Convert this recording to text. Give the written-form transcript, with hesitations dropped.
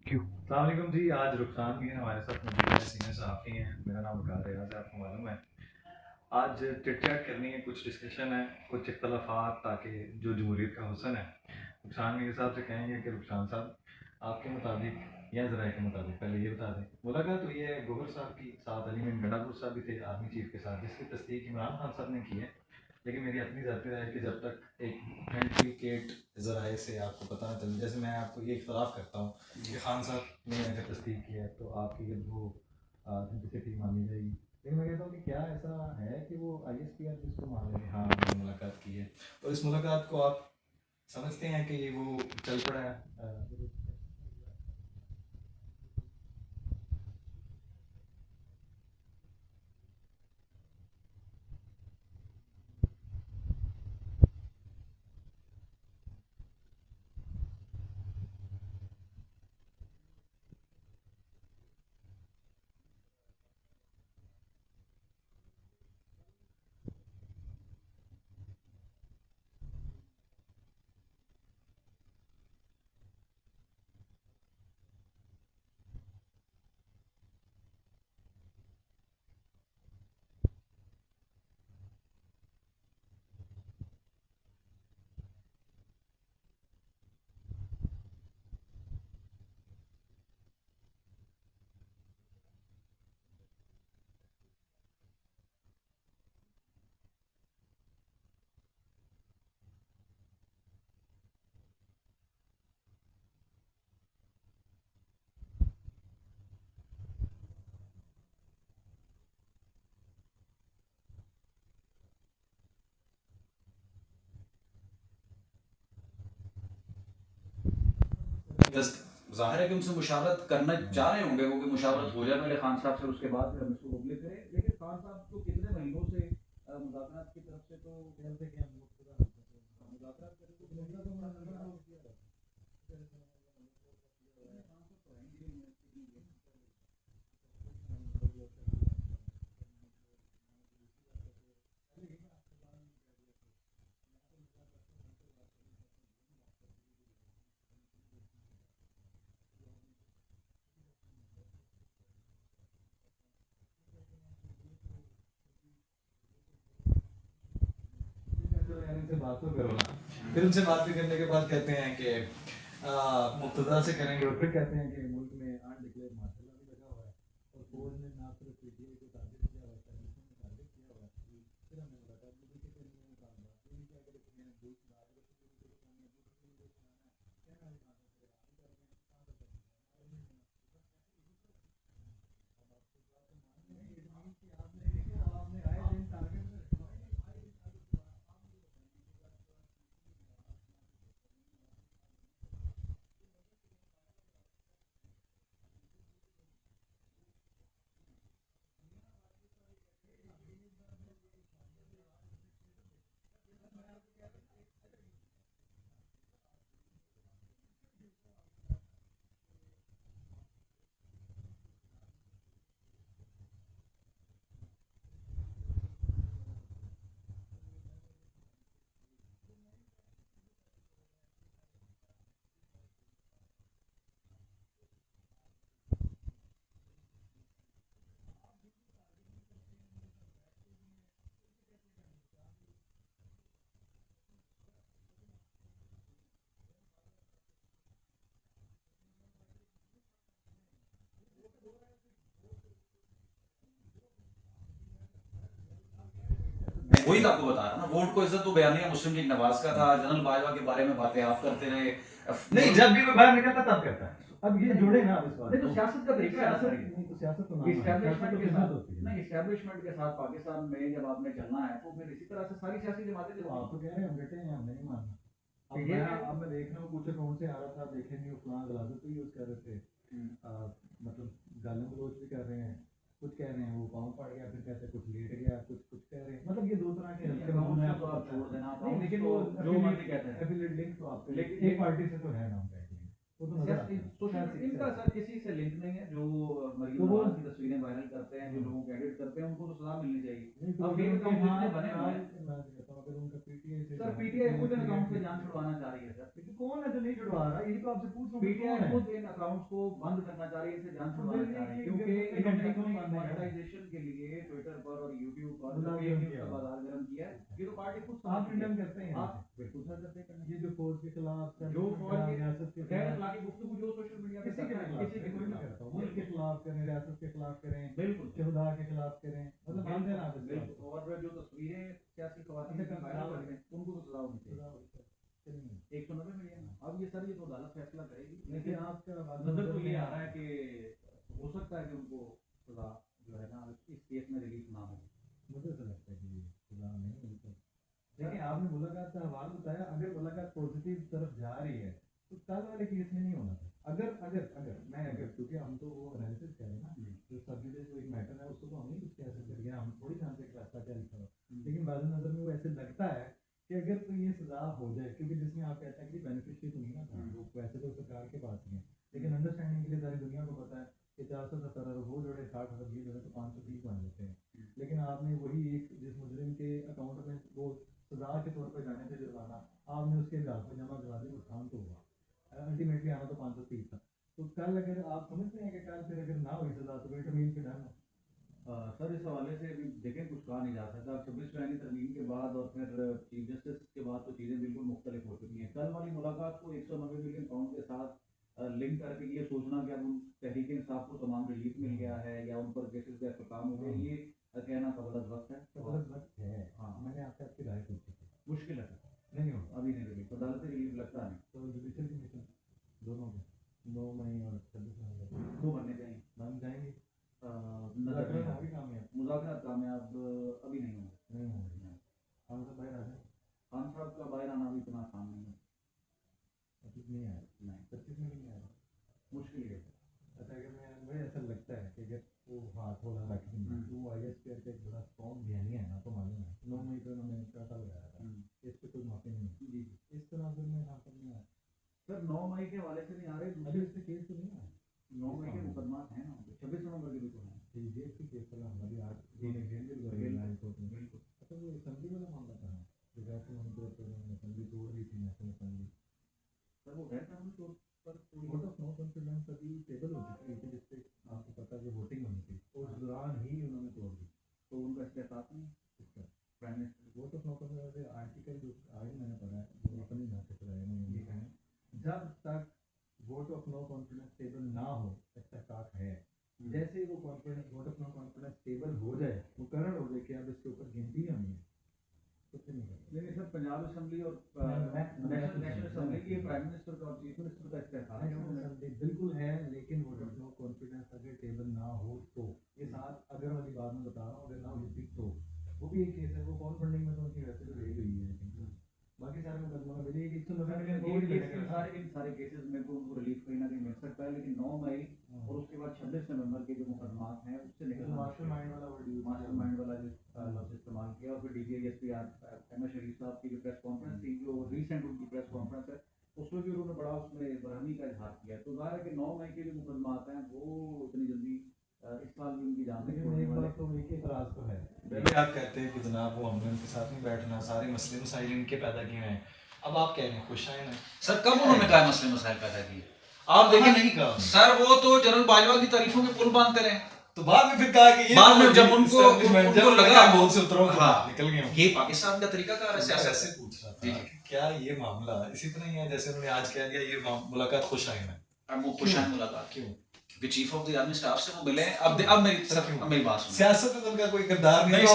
क्यों? अस्सलाम वालेकुम जी। आज रुखसान भी हैं हमारे साथ मौजूद हैं, सीनियर सहाफ़ी हैं। मेरा नाम वकार रियाज़ है, आपको मालूम है। आज चिट चैट करनी है, कुछ डिस्कशन है, कुछ इख्तलाफात, ताकि जो जमहूरियत का हुस्न है। रुखसान मेरे हिसाब से कहेंगे कि रुखसान साहब, आपके मुताबिक या ज़राए के मुताबिक पहले ये बता दें, मुलाकात हुई है गौहर साहब की साथ, अली मीन गंडापुर साहब भी थे आर्मी चीफ के साथ, जिसकी तस्दीक इमरान खान साहब ने की है। लेकिन मेरी अपनी ज़ाती राय है कि जब तक एक ऑथेंटिकेट ज़राए से आपको पता ना चले, जैसे मैं आपको ये इख्तलाफ करता हूँ कि खान साहब ने ऐसे तस्दीक की है, तो आपकी वो ऑथेंटिसिटी मानी जाएगी। लेकिन मैं कहता हूँ कि क्या ऐसा है कि वो ISPR जिसको मान लें, हाँ उन्होंने मुलाकात की है, और इस मुलाकात को आप समझते हैं कि ये वो चल पड़ा है ज़ाहिर है कि उनसे मुशावरत करना चाह रहे होंगे वो कि मुशावरत हो जाए पहले खान साहब से, उसके बाद फिर हम इसको मुबलिग करें। लेकिन खान साहब तो कितने महीनों से मुज़ाकरात की तरफ से तो कहते कि हम मुज़ाकरात करें, तो इनसे बात तो करो ना। फिर उनसे बात भी करने के बाद कहते हैं कि मुब्तदा से करेंगे, और फिर कहते हैं कि मुल्क में अनडिक्लेयर्ड मार्शल लॉ भी लगा हुआ है, और फौज ने ना सिर्फ PTI को टारगेट किया हुआ है, टेररिस्टों ने टारगेट किया हुआ है। फिर हमने मुलाकात भी की करनी है, काम बात भी नहीं क्या करे, मैं दूध सुना रहे थे, दूध को सुनाना है, दूध को सुनाना है, क्या ना कहाँ से करेगा, हम कर रहे हैं, कहाँ से करेंगे, आपने आए दिन टारगेट वही तो आपको बता रहा ना, वोट को इज्जत तो बयानिया मुस्लिम लीग नवाज का था, जनरल बाजवा के बारे में बातें आप करते रहे। नहीं, जब भी वो बाहर निकलता तब करता है। अब ये जुड़े ना इस बात नहीं तो को। सियासत का तरीका है सियासत सर ये। नहीं तो सियासत तो नाम है, इस्टेब्लिशमेंट सियासत तो के खिदमत साथ होती है। नहीं, इस्टेब्लिशमेंट के साथ पाकिस्तान में जब आपने चलना है तो फिर इसी तरह से सारी सियासी जमातें तो चलती आप तो कह रहे हैं हम बेटे हैं, हम नहीं मानना। अब ये मैं देख रहा हूँ कुछ अकाउंट से आ रहा था, देखे नहीं वो फलां गलाजत भी यूज़ कर रहे थे, मतलब गाली गलौज भी कर रहे हैं, कुछ कह रहे हैं वो पाँव पड़ गया, फिर कहते हैं कुछ लेट गया, कुछ कुछ कह रहे हैं, मतलब ये दो तरह के हल्के अकाउंट में से आपको तो आप पता छोड़ देना, है। नहीं लेकिन वो जो मर्जी कहते हैं। एफिलिएट लिंक तो आपके लेकिन एक पार्टी से तो है ना उनका एक लिंक, वो तो नजर आता है। सोशल इनका सर किसी से लिंक नहीं है। जो मरीम तो वो नवाज की तस्वीरें वायरल करते हैं, जो लोगों को एडिट करते हैं, उनको तो सजा मिलनी चाहिए। नहीं तो अब अगर फेक उनके अकाउंट हाँ जितने बने हुए हैं मैं कहता हूँ अगर उनका PTI से सर, पीटीआई खुद इन अकाउंट पे जान छुड़वाना चाह रही है सर। लेकिन कौन है जो नहीं छुड़वा रहा, यही तो आपसे पूछ रहा हूँ पीटीआई कौन है? खुद इन अकाउंट्स को बंद करना चाह रही है, इसे जान छुड़वाना चाह रही है, क्योंकि ये इन्होंने क्यों नहीं मानना है? मोनेटाइजेशन के लिए ट्विटर पर और यूट्यूब पर बाजार जो गर्म fake news किया का हुआ। बाजार गर्म किया है, ये तो पार्टी खुद आप समझती है। कंडेम करते हैं आप बिल्कुल सर करते हैं। ये जो फौज के खिलाफ जो फौज के रियासत के गैर खिलाफ अखलाकी गुफ्तगू जो सोशल मीडिया पे किसी के करता है, खिलाफ किसी के कोई नहीं खिलाफ। करता, मुल्क के खिलाफ करें, रियासत के खिलाफ करें, बिल्कुल शहदा के खिलाफ करें, मतलब मानते हैं ना आप इस बात बिल्कुल। और जो तस्वीरें सियासी खवातीन अच्छा, की वायरल करते हैं, उनको तो सजा होनी चाहिए। को? 190 मिलियन। अब ये सर, ये तो अदालत फैसला करेगी, लेकिन लेकिन आपका नजर तो ये आ रहा है कि हो सकता है कि उनको सजा जो है ना इस केस में रिलीफ ना हो। मुझे ऐसा लगता है कि खुदा नहीं बिल्कुल। देखिए, आपने मुलाकात का हवाला बताया, अगर मुलाकात पॉजिटिव तरफ जा रही है तो कल वाले केस में नहीं होना था। अगर अगर अगर मैं अगर क्योंकि हम तो वो एनालिसिस करें ना, जो सब्जुडिस जो एक मैटर है उसको तो हम नहीं कुछ कह सकते हैं, हम थोड़ी जानते हैं कि रास्ता क्या लिखा हो। लेकिन बाद नजर में वो ऐसे लगता है कि अगर तो ये सजा हो जाए, क्योंकि जिसमें आप कहते हैं कि बेनिफिशियरी तो नहीं ना था, वो पैसे तो सरकार के पास ही है, लेकिन अंडरस्टैंडिंग के लिए सारी दुनिया को पता है कि 470 अरब वो जोड़े 60 अरब ये जोड़े तो 530 बन लेते हैं। लेकिन आपने वही एक जिस मुजरिम के अकाउंट में वो सजा के तौर पर जाने से जुर्माना आपने उसके ब्याज में जमा करा दी, नुकसान तो हुआ, अल्टीमेटली आना तो 530 था। तो कल अगर आप समझते हैं कि कल फिर अगर ना हुई सजा तो इंटरवीन से डन है। सर, इस हवाले से अभी देखें कुछ कहा नहीं जा सकता। 26 फरवरी तरमीम के बाद और फिर चीफ जस्टिस के बाद तो चीज़ें बिल्कुल मुख्तलिफ हो चुकी हैं। कल वाली मुलाकात को 190 मिलियन पाउंड के साथ लिंक करके ये सोचना कि अब उन तहरीक इंसाफ को तमाम रिलीफ मिल गया है या उन पर केसेस का अख्ताम हो गया, ये कहना कबल वक्त है। गलत वक्त है। हाँ, मैंने आपसे आपकी राय पूछी थी, मुश्किल है, नहीं होगा अभी नहीं रिलीफ, अदालत से रिलीफ लगता नहीं। तो जुडिशल कमीशन दोनों के 9 मई और 26 नवंबर दो बनने चाहिए। बन जाएंगे। नजर नहीं आ होगी रहा। कामयाब मुज़ाकरात कामयाब अभी नहीं होंगे। नहीं होंगे। हम सब बाहर आ जाए, खान साहब का बाहर आना भी इतना आसान नहीं है। 25 नहीं आया, नहीं, 25 में नहीं आया। मुश्किल है। अच्छा, अगर मुझे ऐसा लगता है कि अगर वो हाथ हो रहा है तो वो ISPR का एक बड़ा स्ट्रॉन्ग बयानिया है, आपको मालूम है 9 मई को उन्होंने चार्टा लगाया था, इस पे कोई माफी नहीं है। जी इस तरह फिर मैं यहाँ पर नहीं आया सर, 9 मई के हवाले से नहीं आ रहे, अभी दूसरे इस पे केस तो नहीं आया। 9 मई के मुकदमा हैं ना, 26 नवंबर के भी तो हैं। TGF केस चला हमारी आज कोर्ट में। बिल्कुल। अच्छा, वो असेंबली वाला मामला था, गुजरात में असेंबली तोड़ दी थी, नेशनल असेंबली। सर, वो गैर कानूनी तौर पर वोट ऑफ नो कॉन्फिडेंस अभी टेबल हो चुकी थी, जिसपे आपको पता है कि वोटिंग होनी थी, उस दौरान ही उन्होंने तोड़ दी। तो उनका इस्तेफाक नहीं इसका prime minister. Vote of no confidence article जो आज मैंने पढ़ा है वो अपनी ना से पढ़ा है, मैंने ये कहा है, जब तक vote of no confidence table ना हो इस्तेफाक है। जैसे ही वो confidence vote of no confidence table हो जाए, मुकर्रर हो जाए कि अब इसके ऊपर गिनती होनी है, तो फिर नहीं करते। लेकिन सर, पंजाब असेंबली और नेशनल नेशनल असेंबली की प्राइम मिनिस्टर का और चीफ मिनिस्टर का इस्तेफाक है। नेशनल असेंबली बिल्कुल है, लेकिन वोट ऑफ नो कॉन्फिडेंस अगर टेबल ना हो तो ये साथ अगर वाली बात मैं बता रहा हूँ, अगर ना होती तो वो भी एक केस है, वो कौन फंडिंग में तो उनकी वैसे तो रेड हुई है, लेकिन बाकी सारे मुकदमा में मिली एक 190 मिलियन इन सारे केसेस में तो उनको रिलीफ कहीं ना कहीं मिल सकता है, लेकिन 9 मई और उसके बाद 26 नवंबर के जो मुकदमात हैं उससे निकलना मास्टरमाइंड वाला वर्ड यूज मास्टरमाइंड वाला जो लफ्ज़ इस्तेमाल किया। और फिर DGSP अहमद शरीफ साहब की जो प्रेस कॉन्फ्रेंस थी, जो रिसेंट उनकी प्रेस कॉन्फ्रेंस है, उसमें भी उन्होंने बड़ा उसमें बरहमी का इजहार किया। तो ज़ाहिर है कि 9 मई के जो मुकदमात हैं वो इतनी जल्दी इस साल भी उनकी जान नहीं छोड़ने एक वाले। बात तो एक ही इतराज तो है, पहले आप कहते हैं कि जनाब वो हमने उनके साथ नहीं बैठना, सारे मसले मसाइल इनके पैदा किए हैं, अब आप कह रहे हैं खुश आए ना। सर, कब उन्होंने कहा मसले मसाइल पैदा किए? आप देखें देखें नहीं कहा सर, वो तो जनरल बाजवा की तारीफों के पुल बांधते रहे। तो बाद में फिर कहा कि ये बाद में जब उनको लगा बहुत से उतरो हाँ, निकल गए ये पाकिस्तान का तरीका कार है ऐसे सियासत ऐसे से। पूछ रहा जी, था कि क्या ये मामला इसी तरह ही है जैसे उन्होंने आज कह दिया ये मुलाकात खुश आए ना। अब वो खुश हैं मुलाकात क्यों? क्योंकि chief of the army staff से वो मिले। अब मेरी बात सुनो। सियासत में तो उनका कोई किरदार नहीं।